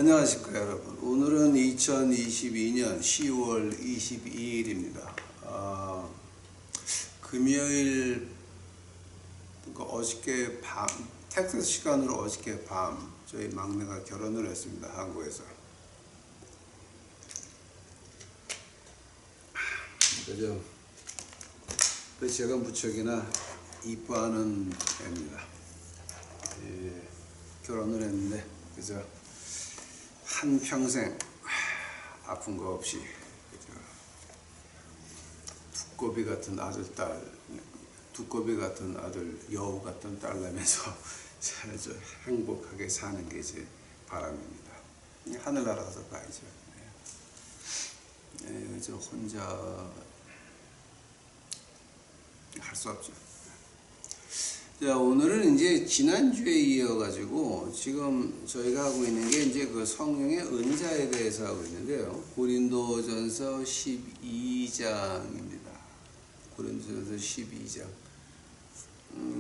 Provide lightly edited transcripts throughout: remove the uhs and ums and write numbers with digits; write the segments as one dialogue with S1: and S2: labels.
S1: 안녕하십니까 여러분. 오늘은 2022년 10월 22일입니다. 금요일, 그러니까 어저께 밤, 텍사스 시간으로 어저께 밤 저희 막내가 결혼을 했습니다. 한국에서. 그죠? 제가 무척이나 이뻐하는 애입니다. 예, 결혼을 했는데, 그죠? 한평생 아픈 거 없이, 그죠? 두꺼비 같은 아들, 딸, 두꺼비 같은 아들, 여우 같은 딸 나면서 행복하게 사는 게 제 바람입니다. 하늘나라 가서 봐야죠. 저 혼자 할 수 없죠. 자, 오늘은 이제 지난주에 이어가지고 지금 저희가 하고 있는 게 이제 그 성령의 은사에 대해서 하고 있는데요. 고린도전서 12장입니다. 고린도전서 12장.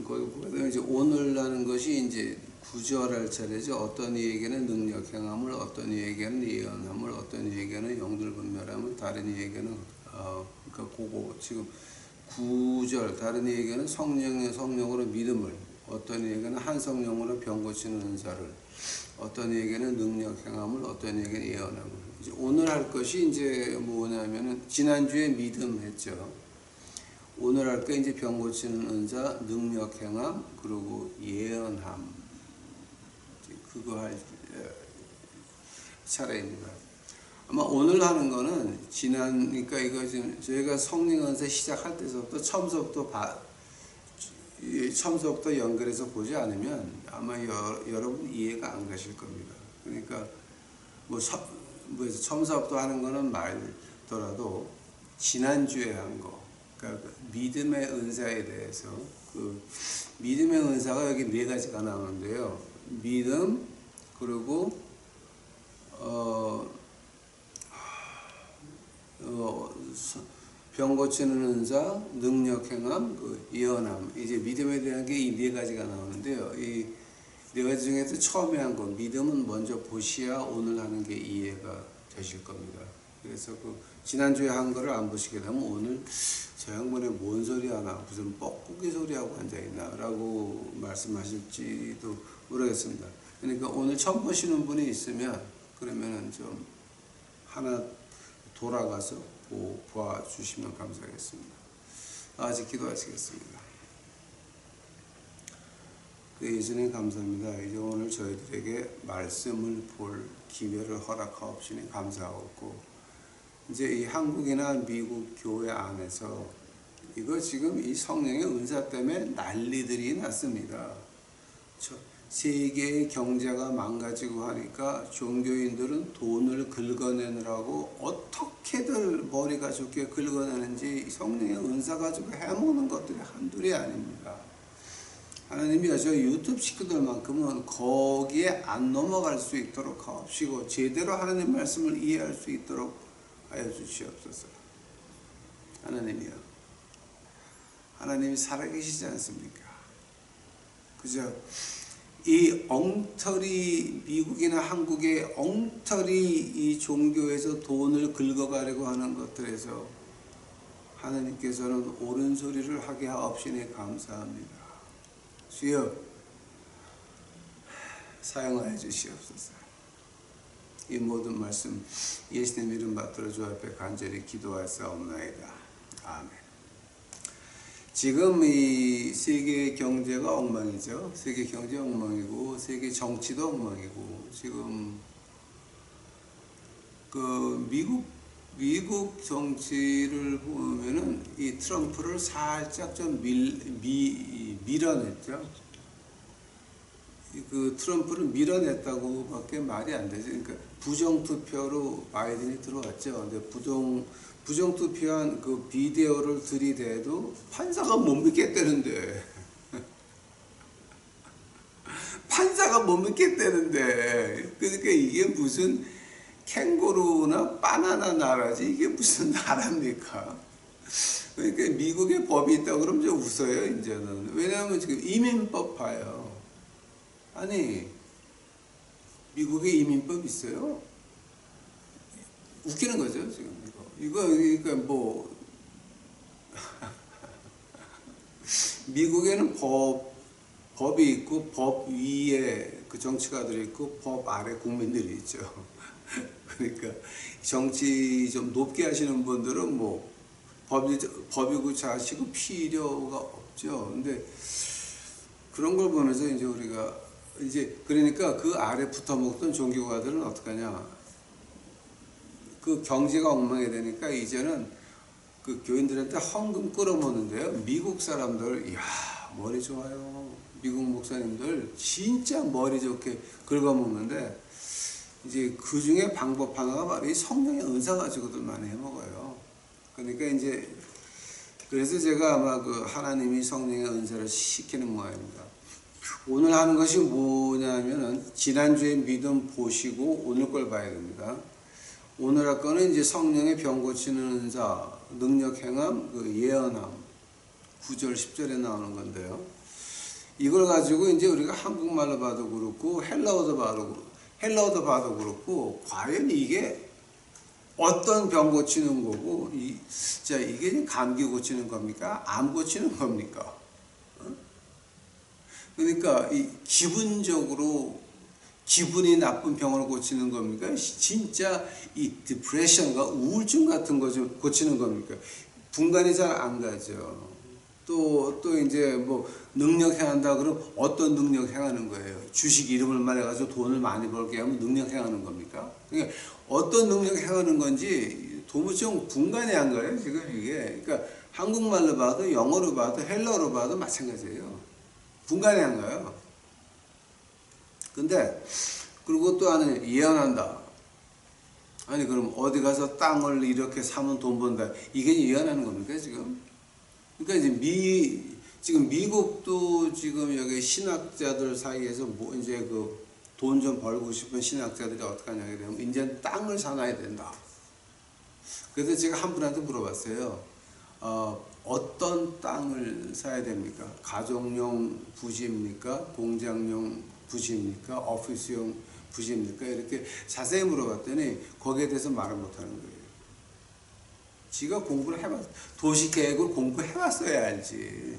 S1: 거기 보면 이제 오늘라는 것이 이제 구절할 차례죠. 어떤 이에게는 능력 행함을, 어떤 이에게는 예언함을, 어떤 이에게는 영들 분별함을, 다른 이에게는 그러니까 그거 지금 9절, 다른 이에게는 성령으로 믿음을, 어떤 이에게는 한 성령으로 병 고치는 은사를, 어떤 이에게는 능력 행함을, 어떤 이에게는 예언함을. 이제 오늘 할 것이 이제 뭐냐면은 지난주에 믿음 했죠. 오늘 할 게 이제 병 고치는 은사, 능력 행함, 그리고 예언함. 그거 할 차례입니다. 아마 오늘 하는 거는 그러니까 이거 지금 저희가 성령 은사 시작할 때부터 처음부터 연결해서 보지 않으면 아마 여러분 이해가 안 가실 겁니다. 그러니까 처음부터 하는 거는 말더라도 지난주에 한 거, 그러니까 믿음의 은사에 대해서, 그 믿음의 은사가 여기 네 가지가 나오는데요. 믿음, 그리고 병 고치는 은사, 능력 행함, 예언함. 이제 믿음에 대한 게 이 네 가지가 나오는데요. 이 네 가지 중에서 처음에 한 거, 믿음은 먼저 보셔야 오늘 하는 게 이해가 되실 겁니다. 그래서 지난주에 한 거를 안 보시게 되면 오늘 저 양반이 뭔 소리 하나, 무슨 뻐꾸기 소리하고 앉아있나 라고 말씀하실지도 모르겠습니다. 그러니까 오늘 처음 보시는 분이 있으면 그러면은 좀 하나 돌아가서 봐주시면 감사하겠습니다. 아직 기도하시겠습니다. 예수님 감사합니다. 이제 오늘 저희들에게 말씀을 볼 기회를 허락하옵시니 감사하고, 이제 이 한국이나 미국 교회 안에서 이거 지금 이 성령의 은사 때문에 난리들이 났습니다. 세계의 경제가 망가지고 하니까 종교인들은 돈을 긁어내느라고 어떻게들 머리가 좋게 긁어내는지 성령의 은사 가지고 해먹는 것들이 한둘이 아닙니다. 하나님이 저 유튜브 식구들만큼은 거기에 안 넘어갈 수 있도록 하옵시고 제대로 하나님 말씀을 이해할 수 있도록 하여 주시옵소서. 하나님이요, 하나님이 살아계시지 않습니까? 그죠? 이 엉터리, 미국이나 한국의 엉터리 이 종교에서 돈을 긁어가려고 하는 것들에서 하나님께서는 옳은 소리를 하게 하옵시니 감사합니다. 주여 사용하여 주시옵소서. 이 모든 말씀 예수님 이름 받들어 주 앞에 간절히 기도하사옵나이다. 아멘. 지금 이 세계 경제가 엉망이죠. 세계 경제 엉망이고 세계 정치도 엉망이고, 지금 그 미국 정치를 보면은 이 트럼프를 살짝 좀 밀어냈죠. 그 트럼프를 밀어냈다고밖에 말이 안 되죠. 그러니까 부정투표로 바이든이 들어왔죠. 근데 부정투표한 그 비디오를 들이대도 판사가 못 믿겠다는데 판사가 못 믿겠다는데, 그러니까 이게 무슨 캥거루나 바나나 나라지 이게 무슨 나라입니까? 그러니까 미국에 법이 있다고 그러면 좀 웃어요 이제는. 왜냐하면 지금 이민법 봐요. 아니 미국에 이민법 있어요. 웃기는 거죠, 지금 이거. 그러니까 뭐 미국에는 법이 있고 법 위에 그 정치가들이 있고 법 아래 국민들이 있죠. 그러니까 정치 좀 높게 하시는 분들은 뭐 법이고 자시고 필요가 없죠. 근데 그런 걸 보면서 이제 우리가 이제 그러니까 그 아래 붙어 먹던 종교가들은 어떡하냐. 그 경제가 엉망이 되니까 이제는 그 교인들한테 헌금 끌어모는데요. 미국 사람들, 이야, 머리 좋아요. 미국 목사님들 진짜 머리 좋게 긁어먹는데, 이제 그 중에 방법 하나가 바로 이 성령의 은사 가지고도 많이 해먹어요. 그러니까 이제, 그래서 제가 아마 그 하나님이 성령의 은사를 시키는 모양입니다. 오늘 하는 것이 뭐냐면은, 지난주에 믿음 보시고 오늘 걸 봐야 됩니다. 오늘 할 거는 이제 성령의 병 고치는 은사, 능력 행함, 그 예언함, 9절, 10절에 나오는 건데요. 이걸 가지고 이제 우리가 한국말로 봐도 그렇고, 헬라어도 봐도 그렇고, 과연 이게 어떤 병 고치는 거고, 이게 감기 고치는 겁니까? 암 고치는 겁니까? 그러니까 이 기분적으로 기분이 나쁜 병을 고치는 겁니까? 진짜 이 디프레션과 우울증 같은 거 좀 고치는 겁니까? 분간이 잘 안 가죠. 또 이제 뭐 능력 행한다 그러면 어떤 능력 행하는 거예요? 주식 이름을 말해가지고 돈을 많이 벌게 하면 능력 행하는 겁니까? 그러니까 어떤 능력 행하는 건지 도무지 분간이 안 가요, 지금 이게. 그러니까 한국말로 봐도 영어로 봐도 헬라어로 봐도 마찬가지예요. 분간이 안 가요. 근데 그리고 또 하나 예언한다. 아니 그럼 어디 가서 땅을 이렇게 사면 돈 번다. 이게 예언하는 겁니까 지금? 그러니까 이제 지금 미국도 지금 여기 신학자들 사이에서 뭐 이제 그 돈 좀 벌고 싶은 신학자들이 어떻게 하냐 그러면 이제 땅을 사놔야 된다. 그래서 제가 한 분한테 물어봤어요. 어떤 땅을 사야 됩니까? 가정용 부지입니까? 공장용 부지입니까? 오피스용 부지입니까? 이렇게 자세히 물어봤더니 거기에 대해서 말을 못하는 거예요. 지가 공부를 해봤어. 도시계획을 공부해봤어야 알지.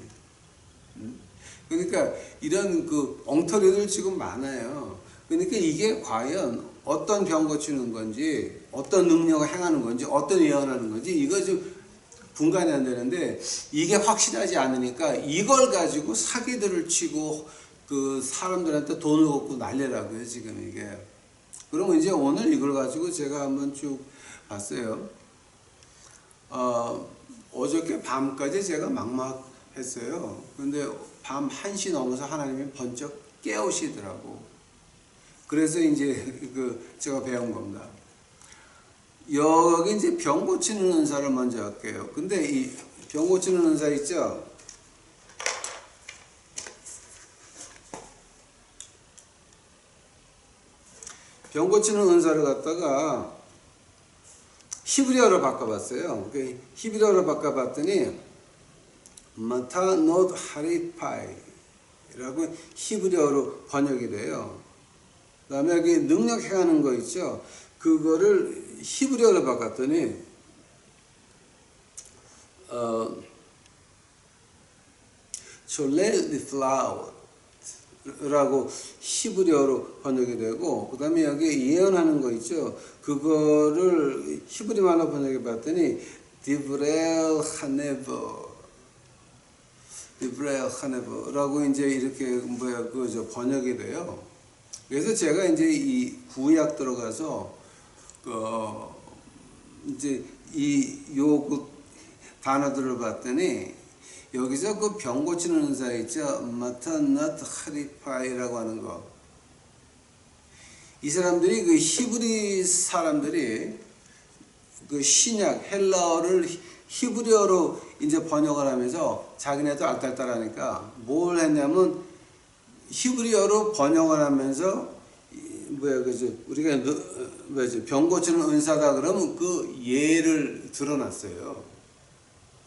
S1: 그러니까 이런 그 엉터리들 지금 많아요. 그러니까 이게 과연 어떤 병 고치는 건지, 어떤 능력을 행하는 건지, 어떤 예언하는 건지, 이거 좀 분간이 안 되는데, 이게 확실하지 않으니까 이걸 가지고 사기들을 치고 그 사람들한테 돈을 걷고 난리라고요, 지금 이게. 그러면 이제 오늘 이걸 가지고 제가 한번 쭉 봤어요. 어저께 밤까지 제가 막막했어요. 근데 밤 1시 넘어서 하나님이 번쩍 깨우시더라고. 그래서 이제 제가 배운 겁니다. 여기 이제 병 고치는 은사를 먼저 할게요. 근데 이 병 고치는 은사 있죠? 병 고치는 은사를 갖다가 히브리어로 바꿔봤어요. 히브리어로 바꿔봤더니 마타노드 하리파이라고 히브리어로 번역이 돼요. 그 다음에 여기 능력 행하는 거 있죠. 그거를 히브리어로 바꿨더니 라고 히브리어로 번역이 되고, 그 다음에 여기 예언하는 거 있죠. 그거를 히브리말로 번역해 봤더니 디브레엘 하네버라고 이제 이렇게 번역이 돼요. 그래서 제가 이제 이 구약 들어가서 이제 요 단어들을 봤더니 여기서 그 병 고치는 은사 있죠. 마타낫 하리파이라고 하는 거. 이 사람들이 그 히브리 사람들이 그 신약 헬라어를 히브리어로 이제 번역을 하면서 자기네도 알딸딸하니까 뭘 했냐면 히브리어로 번역을 하면서 우리가 병 고치는 은사다 그러면 그 예를 드러났어요.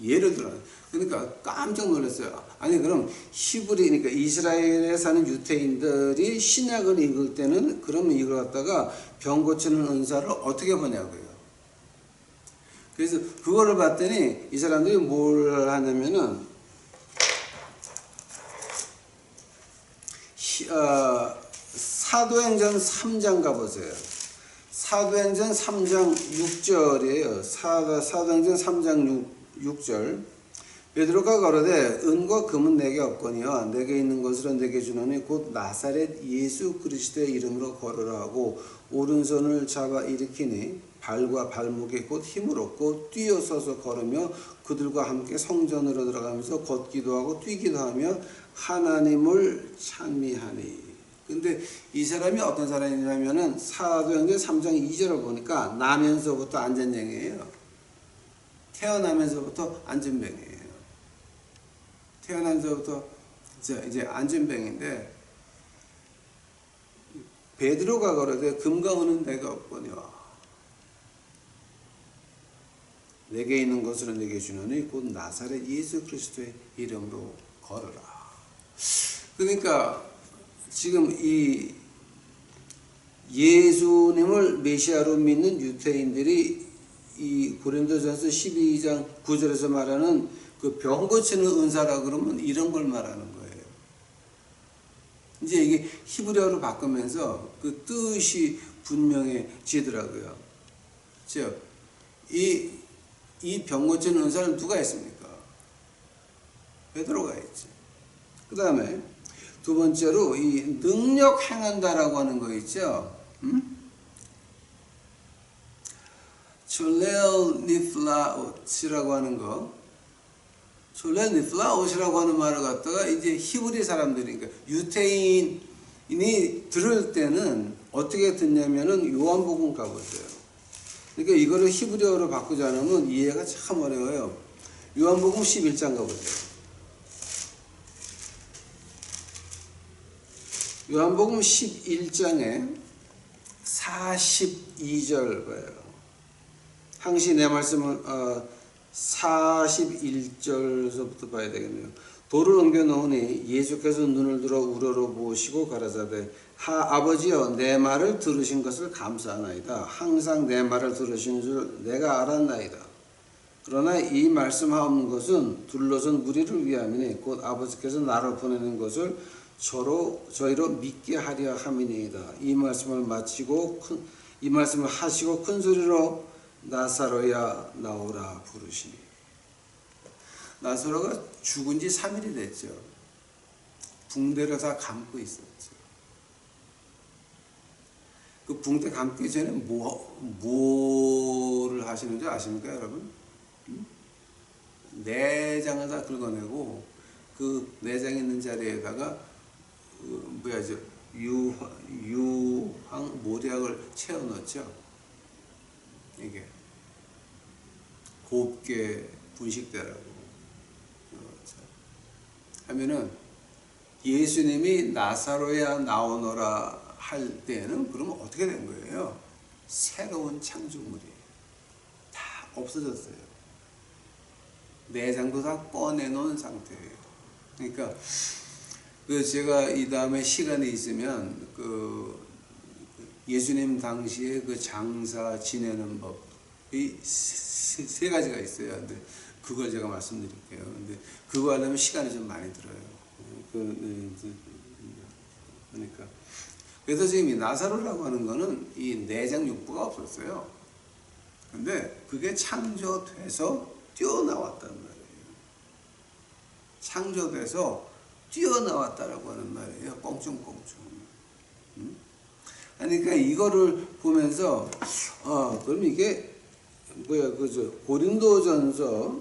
S1: 예를 들어. 그러니까 깜짝 놀랐어요. 아니 그럼 히브리, 그러니까 이스라엘에 사는 유대인들이 신약을 읽을 때는 그러면 이걸 갖다가 병 고치는 은사를 어떻게 보냐고요. 그래서 그거를 봤더니 이 사람들이 뭘 하냐면은 사도행전 3장 가보세요. 사도행전 3장 6절이에요. 사도행전 3장 6절. 베드로가 가로되 은과 금은 내게 없거니와 내게 있는 것으로 내게 주노니 곧 나사렛 예수 그리스도의 이름으로 걸으라 하고 오른손을 잡아 일으키니 발과 발목에 곧 힘을 얻고 뛰어서서 걸으며 그들과 함께 성전으로 들어가면서 걷기도 하고 뛰기도 하며 하나님을 찬미하니. 근데 이 사람이 어떤 사람이냐면은 사도행전 3장 2절을 보니까 나면서부터 안전병이에요. 태어나면서부터 안전병이에요. 태어나면서부터 이제 안전병인데 베드로가 가로되 금과 은은 내가 없거니와 내게 있는 것으로 내게 주노니 곧 나사렛 예수 그리스도의 이름으로 걸으라. 그러니까 지금 이 예수님을 메시아로 믿는 유대인들이 이 고린도전서 12장 9절에서 말하는 그 병 고치는 은사라 그러면 이런 걸 말하는 거예요. 이제 이게 히브리어로 바꾸면서 그 뜻이 분명해지더라고요. 즉, 이 병 고치는 은사는 누가 했습니까? 베드로가 했지. 그 다음에 두 번째로 이 능력 행한다라고 하는 거 있죠. 촐레오 니플라옷이라고 하는 거. 촐레오 니플라옷이라고 하는 말을 갖다가 이제 히브리 사람들이, 그러니까 유태인이 들을 때는 어떻게 듣냐면은 요한복음 가보세요. 그러니까 이거를 히브리어로 바꾸지 않으면 이해가 참 어려워요. 요한복음 11장 가보세요. 요한복음 11장에 42절 봐요. 항시 내 말씀을 41절서부터 봐야 되겠네요. 돌을 옮겨 놓으니 예수께서 눈을 들어 우러러 보시고 가라사대 아버지여 내 말을 들으신 것을 감사하나이다. 항상 내 말을 들으신 줄 내가 알았나이다. 그러나 이 말씀하옵는 것은 둘러선 무리를 위함이니 곧 아버지께서 나를 보내는 것을 저희로 믿게 하려 함이니이다. 이 말씀을 하시고 큰 소리로 나사로야 나오라 부르시니. 나사로가 죽은 지 3일이 됐죠. 붕대를 다 감고 있었죠. 그 붕대 감기 전에 뭐를 하시는 줄 아십니까, 여러분? 내장을 다 긁어내고 그 내장 있는 자리에다가 유황 모략을 채워 넣었죠. 이게 곱게 분식되라고 하면은 예수님이 나사로야 나오너라 할 때는 그러면 어떻게 된 거예요? 새로운 창조물이 다 없어졌어요. 내장도 다 꺼내놓은 상태예요. 그러니까 제가 이 다음에 시간이 있으면 예수님 당시에 그 장사 지내는 법이 세 가지가 있어요. 근데 그걸 제가 말씀드릴게요. 근데 그거 하려면 시간이 좀 많이 들어요. 그러니까 그래서 지금 이 나사로라고 하는 거는 이 내장 육부가 없었어요. 근데 그게 창조돼서 뛰어나왔단 말이에요. 창조돼서 뛰어나왔다라고 하는 말이에요. 껑충껑충. 그러니까 이거를 보면서 그럼 이게 고린도전서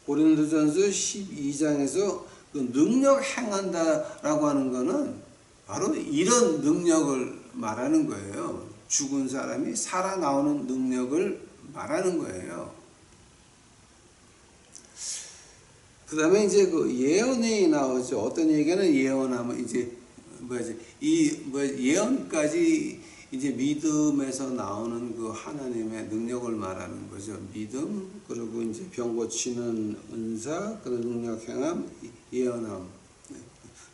S1: 12장에서 그 능력 행한다라고 하는 거는 바로 이런 능력을 말하는 거예요. 죽은 사람이 살아나오는 능력을 말하는 거예요. 그 다음에 이제 그 예언이 나오죠. 어떤 얘기는 예언하면 이제 예언까지 이제 믿음에서 나오는 그 하나님의 능력을 말하는 거죠. 믿음, 그리고 이제 병 고치는 은사, 그리고 능력 행함, 예언함.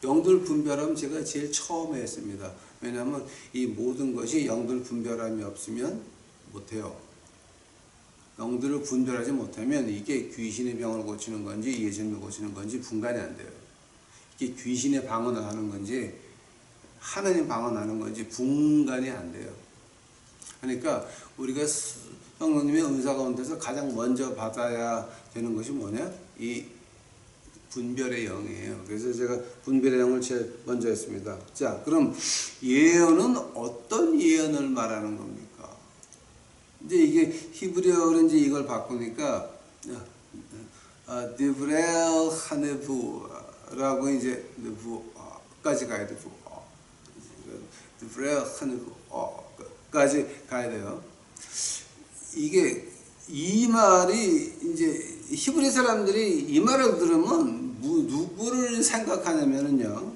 S1: 영들 분별함 제가 제일 처음에 했습니다. 왜냐하면 이 모든 것이 영들 분별함이 없으면 못해요. 영들을 분별하지 못하면 이게 귀신의 병을 고치는 건지 예수님을 고치는 건지 분간이 안 돼요. 이게 귀신의 방언을 하는 건지 하나님 방언하는 건지 분간이 안 돼요. 그러니까 우리가 성령님의 은사 가운데서 가장 먼저 받아야 되는 것이 뭐냐? 이 분별의 영이에요. 그래서 제가 분별의 영을 제일 먼저 했습니다. 자, 그럼 예언은 어떤 예언을 말하는 겁니까? 이제 이게 히브리어로 이제 이걸 바꾸니까 디브렐 하네부라고 이제 네부까지 가야 돼. 디브렐 하네부까지 가야 돼요. 이게 이 말이 이제 히브리 사람들이 이 말을 들으면 누구를 생각하냐면요,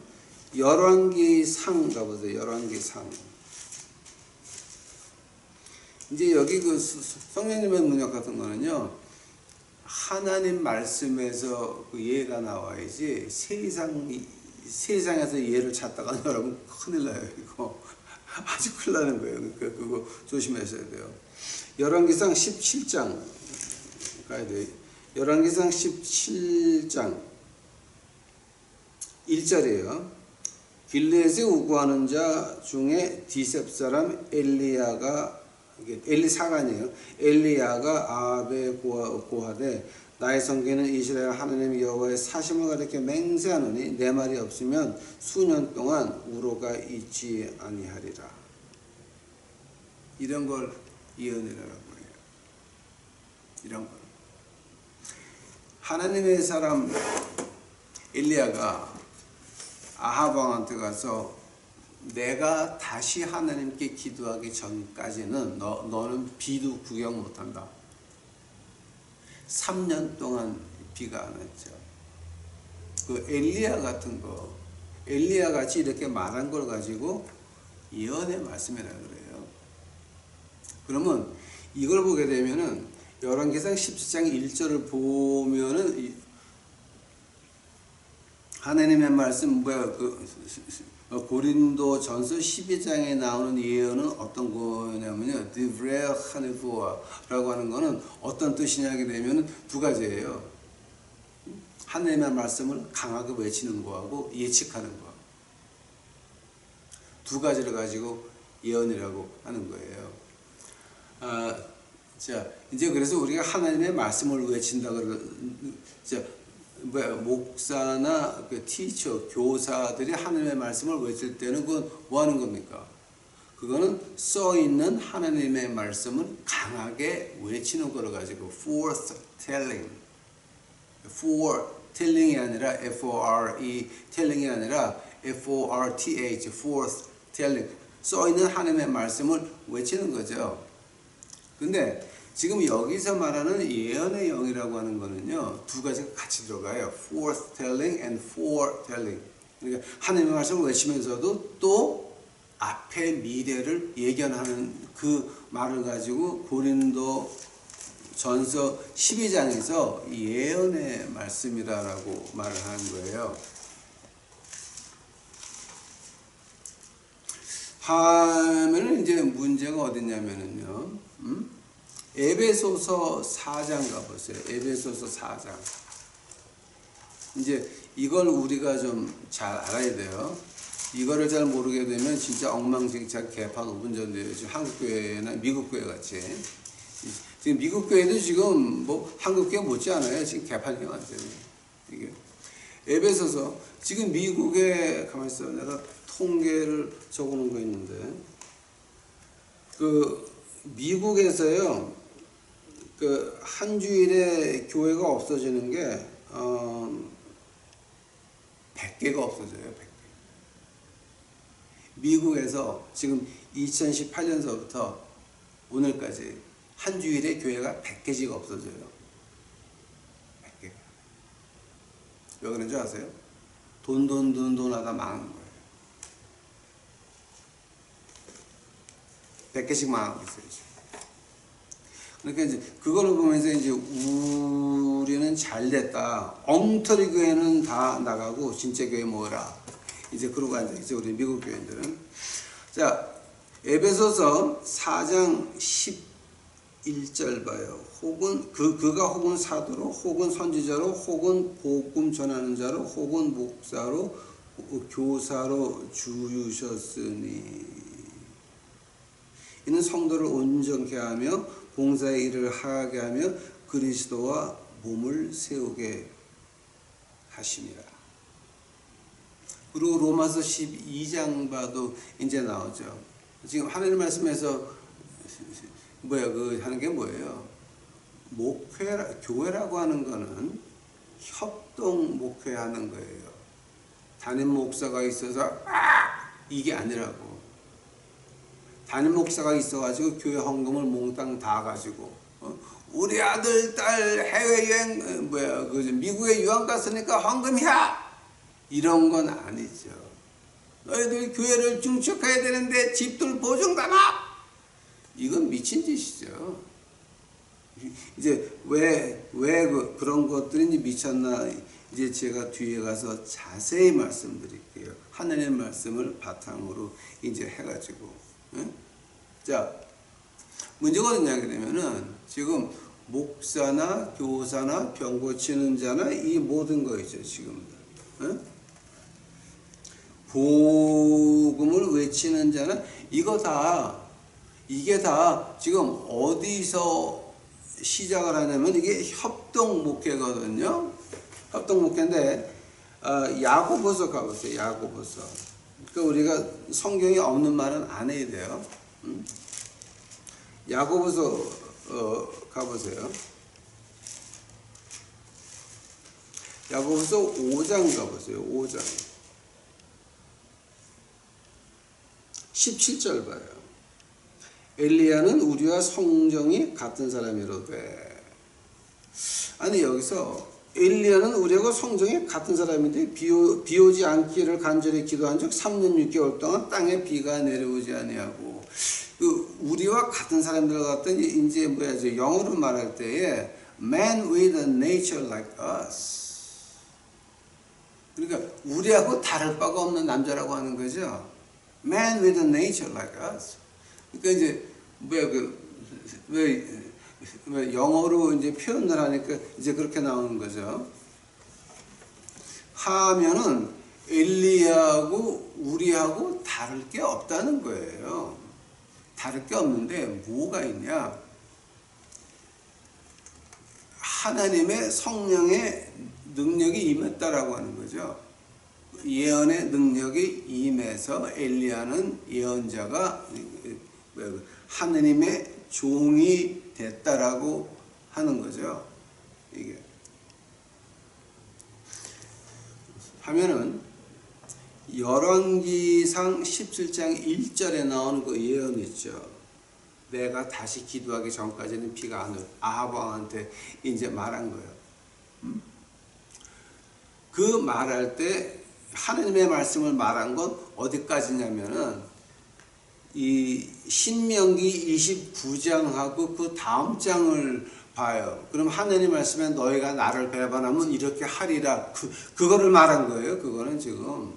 S1: 열왕기상 가보세요. 열왕기상. 이제 여기 그 성령님의 능력 같은 거는요, 하나님 말씀에서 그 예가 나와야지 세상에서 예를 찾다가 여러분 큰일 나요. 이거 아주 큰일 나는 거예요. 그러니까 그거 조심하셔야 돼요. 열왕기상 17장 가야 돼요. 열왕기상 17장 1절이에요. 길르앗에 우구하는 자 중에 디셉 사람 엘리사간이에요. 엘리야가 아합에 고하되 나의 성계는 이스라엘 하나님 여호와의 사심을 가리켜 맹세하노니 내 말이 없으면 수년 동안 우로가 있지 아니하리라. 이런 걸 예언이라고 해요. 이런 걸. 하나님의 사람 엘리야가 아합 왕한테 가서 내가 다시 하나님께 기도하기 전까지는 너는 비도 구경 못한다. 3년 동안 비가 안 왔죠. 그 엘리야 같은 거, 엘리야 같이 이렇게 말한 걸 가지고 예언의 말씀이라 그래요. 그러면 이걸 보게 되면은 열왕기상 17장 1절을 보면은 하나님의 말씀 고린도 전서 12장에 나오는 예언은 어떤 거냐면요, 디브렐 하네부아라고 하는 거는 어떤 뜻이냐게 되면 두 가지예요. 하나님의 말씀을 강하게 외치는 거하고 예측하는 거. 두 가지를 가지고 예언이라고 하는 거예요. 자, 이제 그래서 우리가 하나님의 말씀을 외친다 그러면, 목사나 그 티처, 교사들이 하나님의 말씀을 외칠 때는 그건 뭐 하는 겁니까? 그거는 써 있는 하나님의 말씀을 강하게 외치는 거를 가지고 foretelling, foretelling이 아니라 F-O-R-E, telling이 아니라 F-O-R-T-H, foretelling, 써 있는 하나님의 말씀을 외치는 거죠. 근데 지금 여기서 말하는 예언의 영이라고 하는 거는요, 두 가지가 같이 들어가요. foretelling and foretelling. 그러니까 하나님의 말씀을 외치면서도 또 앞에 미래를 예견하는 그 말을 가지고 고린도 전서 12장에서 예언의 말씀이라고 말을 하는 거예요. 하면은 이제 문제가 어딨냐면은요, 에베소서 4장 가보세요. 에베소서 4장. 이제 이걸 우리가 좀 잘 알아야 돼요. 이거를 잘 모르게 되면 진짜 엉망진창 개판 5분 전돼요. 지금 한국교회나 미국교회 같이. 지금 미국교회도 지금 뭐 한국교회 못지 않아요. 지금 개판이 완전히. 이게. 에베소서. 지금 미국에, 가만히 있어. 내가 통계를 적어 놓은 거 있는데. 미국에서요, 한 주일에 교회가 없어지는 게 100개가 없어져요. 100개. 미국에서 지금 2018년서부터 오늘까지 한 주일에 교회가 100개씩 없어져요. 100개. 왜 그런지 아세요? 돈 하다 망하는 거예요. 100개씩 망하고 있어요. 그러니까 이제 그걸 보면서 이제 우리는 잘 됐다. 엉터리 교회는 다 나가고 진짜 교회 모여라. 이제 그러고 앉아있죠. 우리 미국 교회들은. 자, 에베소서 4장 11절 봐요. 혹은 그가 혹은 사도로 혹은 선지자로 혹은 복음 전하는 자로 혹은 목사로 교사로 주유셨으니 이는 성도를 온전케 하며 봉사의 일을 하게 하며 그리스도와 몸을 세우게 하심이라. 그리고 로마서 12장 봐도 이제 나오죠. 지금 하나님 말씀에서 하는 게 뭐예요? 교회라고 하는 거는 협동 목회하는 거예요. 담임 목사가 있어서 이게 아니라고. 담임 목사가 있어가지고 교회 헌금을 몽땅 다 가지고 우리 아들 딸 해외여행 미국에 유학 갔으니까 헌금이야 이런 건 아니죠. 너희들 교회를 중축해야 되는데 집들 보증 담아 이건 미친 짓이죠. 이제 왜 그런 것들이 미쳤나 이제 제가 뒤에 가서 자세히 말씀드릴게요. 하나님의 말씀을 바탕으로 이제 해가지고. 자, 문제가 어디냐 그러면은 지금 목사나 교사나 병 고치는 자나 이 모든 거 있죠 지금. 복음을 외치는 자나 이게 다 지금 어디서 시작을 하냐면 이게 협동 목회거든요. 협동 목회인데 야고보서 가보세요. 야고보서. 그러니까 우리가 성경에 없는 말은 안 해야 돼요. 야고보서 가보세요. 야고보서 5장 가보세요. 5장 17절 봐요. 엘리야는 우리와 성정이 같은 사람이로되. 아니 여기서 엘리야는 우리하고 성정이 같은 사람인데 비 오지 않기를 간절히 기도한 적 3년 6개월 동안 땅에 비가 내려오지 아니하고 우리와 같은 사람들 같은 이제 영어로 말할 때에 man with a nature like us. 그러니까 우리하고 다를 바가 없는 남자라고 하는 거죠. Man with a nature like us. 그러니까 이제 영어로 이제 표현을 하니까 이제 그렇게 나오는 거죠. 하면은 엘리야하고 우리하고 다를 게 없다는 거예요. 다를 게 없는데 뭐가 있냐? 하나님의 성령의 능력이 임했다라고 하는 거죠. 예언의 능력이 임해서 엘리야는 예언자가 하나님의 종이 됐다라고 하는 거죠. 이게 하면은 열왕기상 17장 1절에 나오는 그 예언 있죠. 내가 다시 기도하기 전까지는 비가 안 올. 아합 왕한테 이제 말한 거예요. 그 말할 때 하나님의 말씀을 말한 건 어디까지냐면은 이 신명기 29장하고 그 다음 장을 봐요. 그럼 하나님 말씀에 너희가 나를 배반하면 이렇게 하리라. 그거를 말한 거예요. 그거는 지금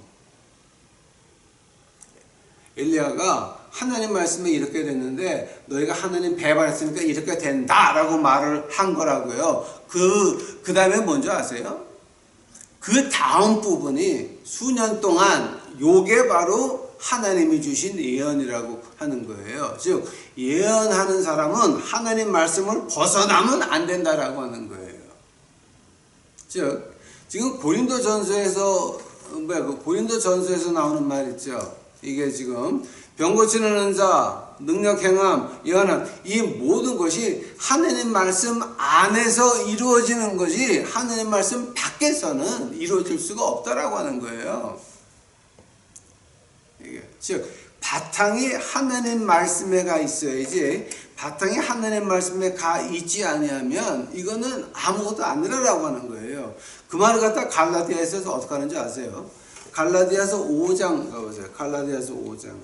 S1: 엘리야가 하나님 말씀에 이렇게 됐는데 너희가 하나님 배반했으니까 이렇게 된다라고 말을 한 거라고요. 그 다음에 뭔지 아세요? 그 다음 부분이 수년 동안 요게 바로 하나님이 주신 예언이라고 하는 거예요. 즉 예언하는 사람은 하나님 말씀을 벗어나면 안 된다라고 하는 거예요. 즉 지금 고린도전서에서 고린도전서에서 나오는 말 있죠. 이게 지금 병 고치는 은사, 능력 행함, 예언함 이 모든 것이 하나님 말씀 안에서 이루어지는 것이 하나님 말씀 밖에서는 이루어질 수가 없다라고 하는 거예요. 이게 즉 바탕이 하나님 말씀에 가 있어야지 바탕이 하나님 말씀에 가 있지 아니하면 이거는 아무것도 아니라고 하는 거예요. 그 말을 갖다 갈라디아에서 어떻게 하는지 아세요? 갈라디아서 5장 가보세요. 갈라디아서 5장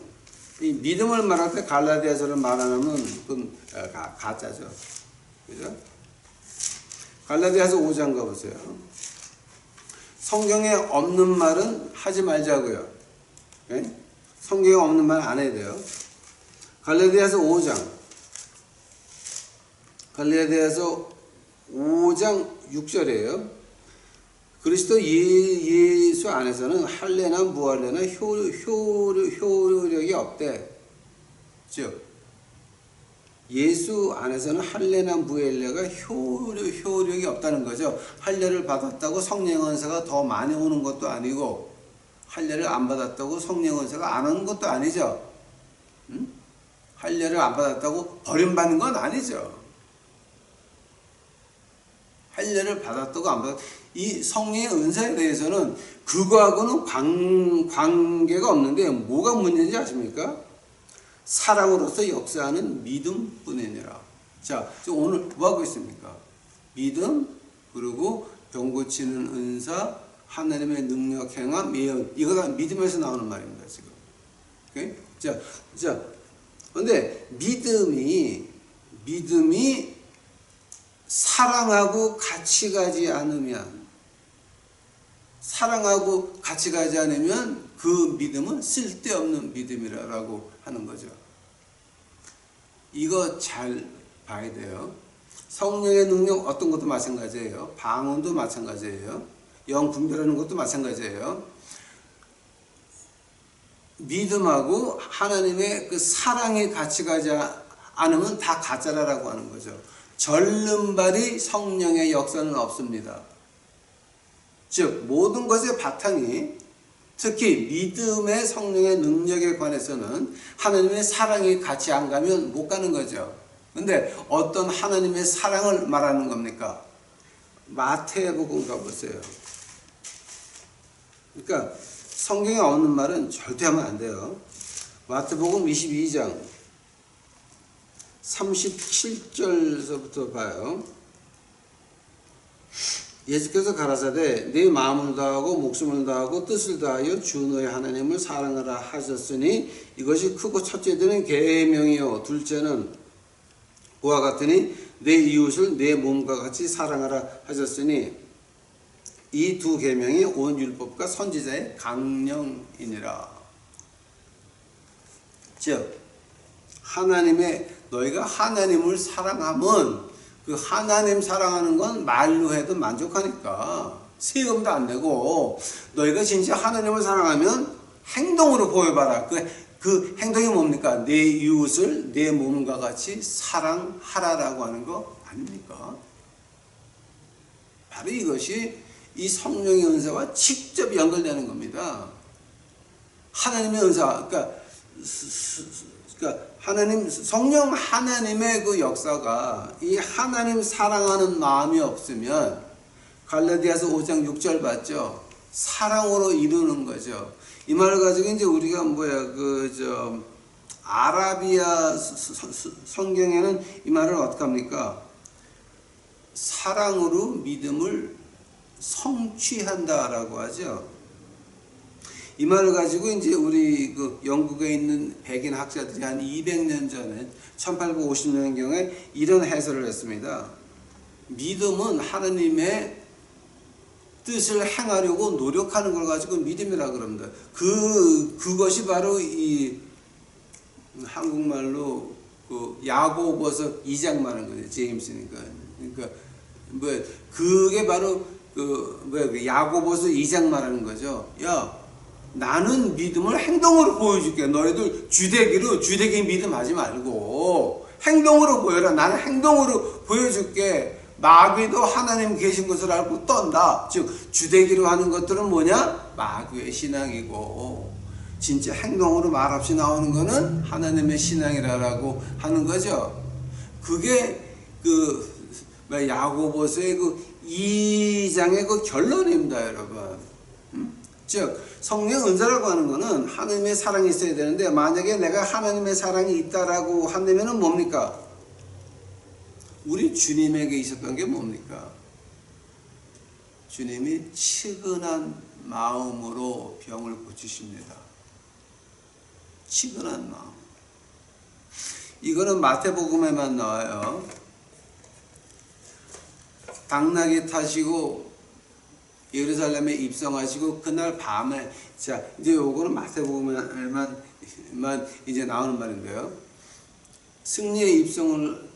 S1: 이 믿음을 말할 때 갈라디아서를 말하면 그건 가짜죠. 그죠? 갈라디아서 5장 가보세요. 성경에 없는 말은 하지 말자고요. 네? 성경에 없는 말 안 해야 돼요. 갈라디아서 5장. 갈라디아서 5장 6절이에요. 그리스도 예수 안에서는 할례나 무할례나 효력이 없대. 즉 예수 안에서는 할례나 무할례가 효력이 없다는 거죠. 할례를 받았다고 성령 은사가 더 많이 오는 것도 아니고 할례를 안 받았다고 성령 은사가 안 오는 것도 아니죠. 응? 할례를 안 받았다고 버림받는 건 아니죠. 할례를 받았다고 안 받았다고 이 성령의 은사에 대해서는 그거하고는 관계가 없는데 뭐가 문제인지 아십니까? 사랑으로서 역사하는 믿음뿐이니라. 자, 오늘 뭐 하고 있습니까? 믿음, 그리고 병 고치는 은사, 하나님의 능력 행함, 예언. 이거 다 믿음에서 나오는 말입니다, 지금. 오케이? 자, 근데 믿음이 사랑하고 같이 가지 않으면 그 믿음은 쓸데없는 믿음이라고 하는 거죠. 이거 잘 봐야 돼요. 성령의 능력 어떤 것도 마찬가지예요. 방언도 마찬가지예요. 영 분별하는 것도 마찬가지예요. 믿음하고 하나님의 그 사랑이 같이 가지 않으면 다 가짜라고 하는 거죠. 절름발이 성령의 역사는 없습니다. 즉 모든 것의 바탕이 특히 믿음의 성령의 능력에 관해서는 하나님의 사랑이 같이 안 가면 못 가는 거죠. 근데 어떤 하나님의 사랑을 말하는 겁니까? 마태복음 가보세요. 그러니까 성경에 없는 말은 절대 하면 안 돼요. 마태복음 22장 37절서부터 봐요. 예수께서 가라사대 네 마음을 다하고 목숨을 다하고 뜻을 다하여 주 너의 하나님을 사랑하라 하셨으니 이것이 크고 첫째는 계명이요 둘째는 그와 같으니 내 이웃을 내 몸과 같이 사랑하라 하셨으니 이 두 계명이 온 율법과 선지자의 강령이니라. 즉 너희가 하나님을 사랑하면 그 하나님 사랑하는 건 말로 해도 만족하니까 세금도 안 내고 너희가 진짜 하나님을 사랑하면 행동으로 보여봐라. 그 행동이 뭡니까? 내 이웃을 내 몸과 같이 사랑하라라고 하는 거 아닙니까? 바로 이것이 이 성령의 은사와 직접 연결되는 겁니다. 하나님의 은사, 그러니까 성령 하나님의 그 역사가 이 하나님 사랑하는 마음이 없으면 갈라디아서 5장 6절 봤죠? 사랑으로 이루는 거죠. 이 말을 가지고 이제 우리가 아라비아 성경에는 이 말을 어떻게 합니까? 사랑으로 믿음을 성취한다라고 하죠. 이 말을 가지고 이제 우리 그 영국에 있는 백인 학자들이 한 200년 전에 1850년경에 이런 해설을 했습니다. 믿음은 하나님의 뜻을 행하려고 노력하는 걸 가지고 믿음이라 그럽니다. 그것이 바로 이 한국말로 그 야고보서 2장 말하는 거예요. 제임스니까. 그러니까 그게 바로 야고보서 2장 말하는 거죠. 야, 나는 믿음을 행동으로 보여줄게. 너희들 주대기 믿음하지 말고 행동으로 보여라. 나는 행동으로 보여줄게. 마귀도 하나님 계신 것을 알고 떤다. 즉 주대기로 하는 것들은 뭐냐? 마귀의 신앙이고 진짜 행동으로 말없이 나오는 거는 하나님의 신앙이라고 하는 거죠. 그게 야고보서의 2장의 그 결론입니다, 여러분. 즉 성령 은사라고 하는 것은 하나님의 사랑이 있어야 되는데 만약에 내가 하나님의 사랑이 있다라고 한다면은 뭡니까? 우리 주님에게 있었던 게 뭡니까? 주님이 측은한 마음으로 병을 고치십니다. 치근한 마음. 이거는 마태복음에만 나와요. 당나귀 타시고 예루살렘에 입성하시고 그날 밤에, 자 이제 요거는 마태복음에만 이제 나오는 말인데요. 승리에 입성을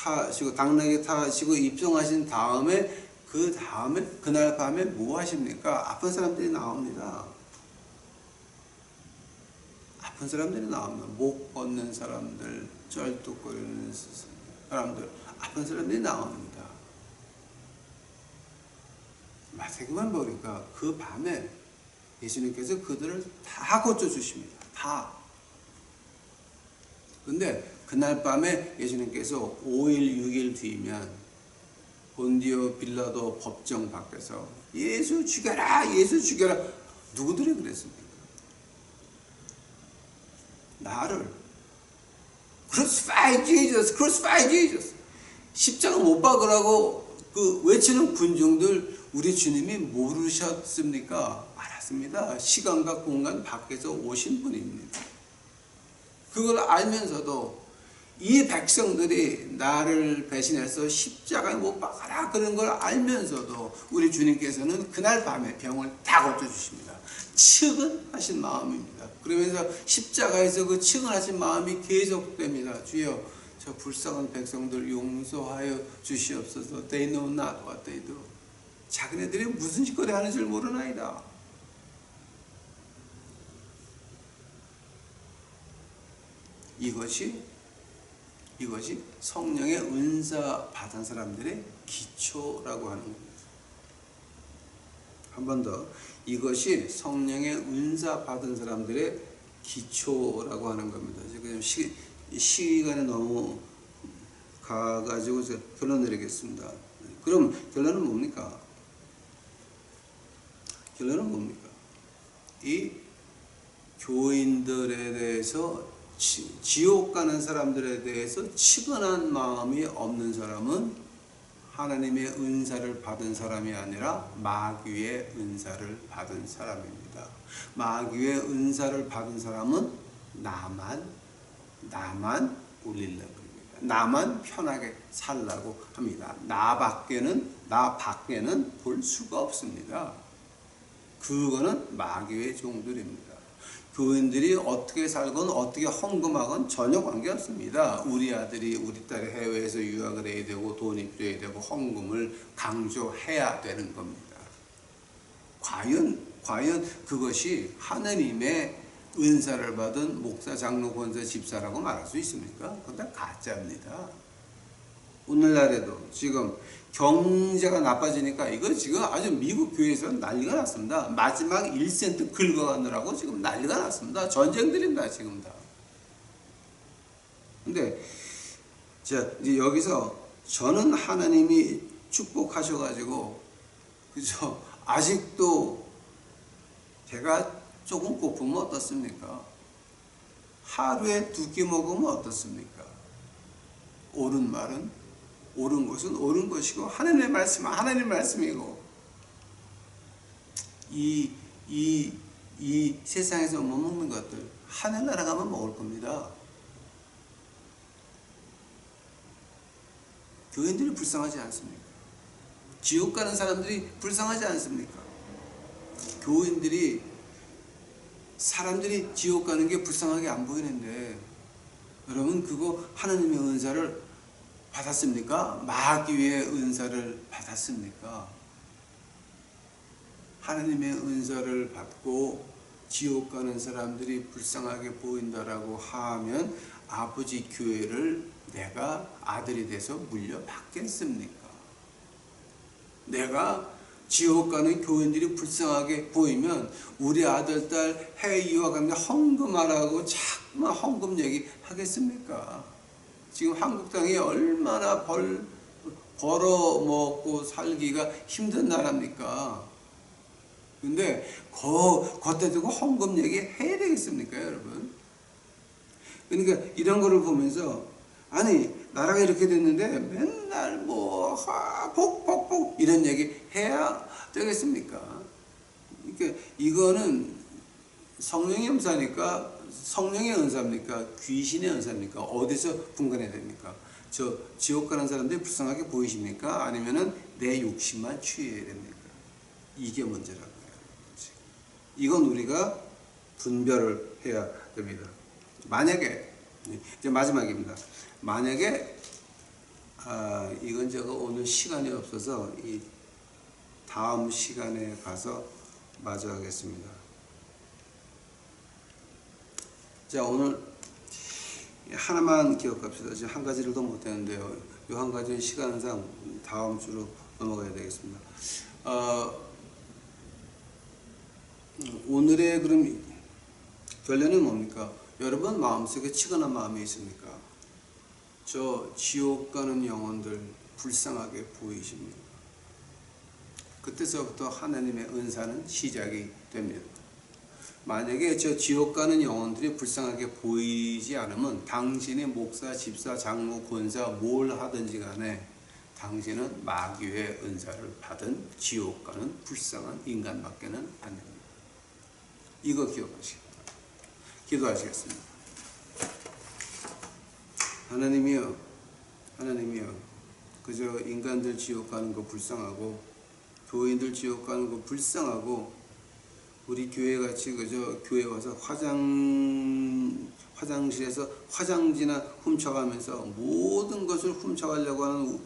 S1: 하시고 당나귀 타시고 입성하신 다음에 그 다음에 그날 밤에 뭐 하십니까? 아픈 사람들이 나옵니다. 아픈 사람들이 나옵니다. 목 뻗는 사람들, 쩔뚝거리는 사람들, 아픈 사람들이 나옵니다. 마태복음만 보니까 그 밤에 예수님께서 그들을 다 고쳐주십니다. 다. 근데 그날 밤에 예수님께서 5일, 6일 뒤면 본디오 빌라도 법정 밖에서 예수 죽여라! 예수 죽여라! 누구들이 그랬습니까? 나를 Crucify Jesus! Crucify Jesus! 십자가 못 박으라고 그 외치는 군중들 우리 주님이 모르셨습니까? 알았습니다. 시간과 공간 밖에서 오신 분입니다. 그걸 알면서도 이 백성들이 나를 배신해서 십자가에 못 박아라 그런 걸 알면서도 우리 주님께서는 그날 밤에 병을 다 고쳐주십니다. 측은하신 마음입니다. 그러면서 십자가에서 그 측은하신 마음이 계속됩니다. 주여 저 불쌍한 백성들 용서하여 주시옵소서. They know not what they do. 자기네들이 무슨 짓거리 하는 줄 모르나이다. 이것이 성령의 은사 받은 사람들의 기초라고 하는 겁니다. 한 번 더, 이것이 성령의 은사 받은 사람들의 기초라고 하는 겁니다. 지금 시간이 너무 가가지고 제가 결론 내리겠습니다. 그럼 결론은 뭡니까? 결론은 뭡니까? 이 교인들에 대해서 지옥 가는 사람들에 대해서 치근한 마음이 없는 사람은 하나님의 은사를 받은 사람이 아니라 마귀의 은사를 받은 사람입니다. 마귀의 은사를 받은 사람은 나만 올리려고 합니다. 나만 편하게 살라고 합니다. 나 밖에는 볼 수가 없습니다. 그거는 마귀의 종들입니다. 교인들이 어떻게 살건 어떻게 헌금하건 전혀 관계없습니다. 우리 아들이 우리 딸이 해외에서 유학을 해야 되고 돈이 필요해야 되고 헌금을 강조해야 되는 겁니다. 과연 그것이 하느님의 은사를 받은 목사, 장로, 권사, 집사라고 말할 수 있습니까? 그건 다 가짜입니다. 오늘날에도 지금 경제가 나빠지니까 이거 지금 아주 미국 교회에서 난리가 났습니다. 마지막 1센트 긁어가느라고 지금 난리가 났습니다. 전쟁들입니다, 지금 다. 근데 이제 여기서 저는 하나님이 축복하셔가지고 그죠? 아직도 배가 조금 고프면 어떻습니까? 하루에 2끼 먹으면 어떻습니까? 옳은 말은 옳은 것은 옳은 것이고 하나님의 말씀은 하나님의 말씀이고 이 세상에서 못 먹는 것들 하늘나라 가면 먹을 겁니다. 교인들이 불쌍하지 않습니까? 지옥 가는 사람들이 불쌍하지 않습니까? 교인들이 사람들이 지옥 가는 게 불쌍하게 안 보이는데 여러분 그거 하나님의 은사를 받았습니까? 마귀의 은사를 받았습니까? 하나님의 은사를 받고 지옥 가는 사람들이 불쌍하게 보인다라고 하면 아버지 교회를 내가 아들이 돼서 물려받겠습니까? 내가 지옥 가는 교인들이 불쌍하게 보이면 우리 아들, 딸 해외 유학하는데 헌금하라고 자꾸만 헌금 얘기 하겠습니까? 지금 한국 땅이 얼마나 벌어먹고 살기가 힘든 나라입니까? 근데 겉에 두고 헌금 얘기 해야 되겠습니까, 여러분? 그러니까 이런 거를 보면서 아니 나라가 이렇게 됐는데 맨날 복 이런 얘기 해야 되겠습니까? 그러니까 이거는 성령의 염사니까 성령의 은사입니까? 귀신의 은사입니까? 어디서 분간해야 됩니까? 저 지옥 가는 사람들이 불쌍하게 보이십니까? 아니면은 내 욕심만 취해야 됩니까? 이게 문제라고요. 이건 우리가 분별을 해야 됩니다. 만약에 이제 마지막입니다. 만약에 이건 제가 오늘 시간이 없어서 이 다음 시간에 가서 마저 하겠습니다. 자, 오늘 하나만 기억합시다. 지금 한 가지를 더 못했는데요. 이 한 가지는 시간상 다음 주로 넘어가야 되겠습니다. 오늘의 그럼 결론은 뭡니까? 여러분 마음속에 치근한 마음이 있습니까? 저 지옥 가는 영혼들 불쌍하게 보이십니까? 그때서부터 하나님의 은사는 시작이 됩니다. 만약에 저 지옥 가는 영혼들이 불쌍하게 보이지 않으면 당신이 목사, 집사, 장로, 권사 뭘 하든지 간에 당신은 마귀의 은사를 받은 지옥 가는 불쌍한 인간밖에는 안 됩니다. 이거 기억하시기 바랍니다. 기도하시겠습니다. 하나님이여, 그저 인간들 지옥 가는 거 불쌍하고 교인들 지옥 가는 거 불쌍하고 우리 교회같이 그저 교회 와서 화장실에서 화장지나 훔쳐가면서 모든 것을 훔쳐가려고 하는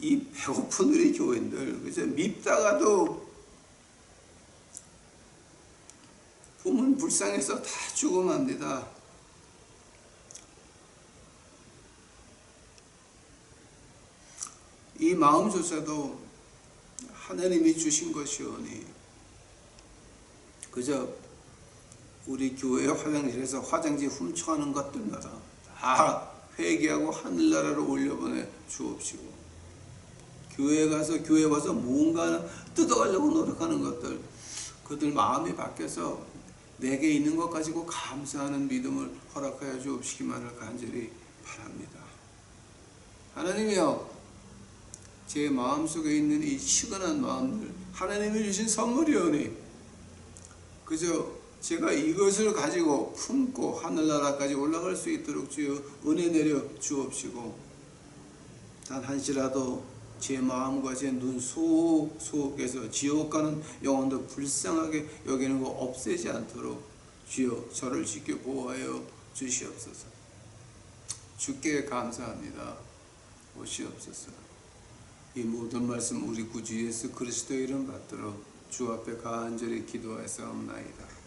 S1: 이 배고픈 우리 교인들 그저 밉다가도 보면 불쌍해서 다 죽어맙니다. 이 마음조차도 하나님이 주신 것이오니 그저 우리 교회 화장실에서 화장지 훔쳐가는 것들마다 다 회개하고 하늘나라로 올려보내 주옵시고 교회 와서 뭔가 뜯어가려고 노력하는 것들 그들 마음이 바뀌어서 내게 있는 것 가지고 감사하는 믿음을 허락하여 주옵시기만을 간절히 바랍니다. 하나님이여, 제 마음속에 있는 이 시건한 마음들 하나님이 주신 선물이오니 그저 제가 이것을 가지고 품고 하늘나라까지 올라갈 수 있도록 주여 은혜 내려 주옵시고 단 한시라도 제 마음과 제 눈 속에서 지옥 가는 영혼도 불쌍하게 여기는 거 없애지 않도록 주여 저를 지켜 보호하여 주시옵소서. 주께 감사합니다. 오시옵소서. 이 모든 말씀 우리 구주 예수 그리스도의 이름 받들어 주 앞에 간절히 기도하였사옵나이다.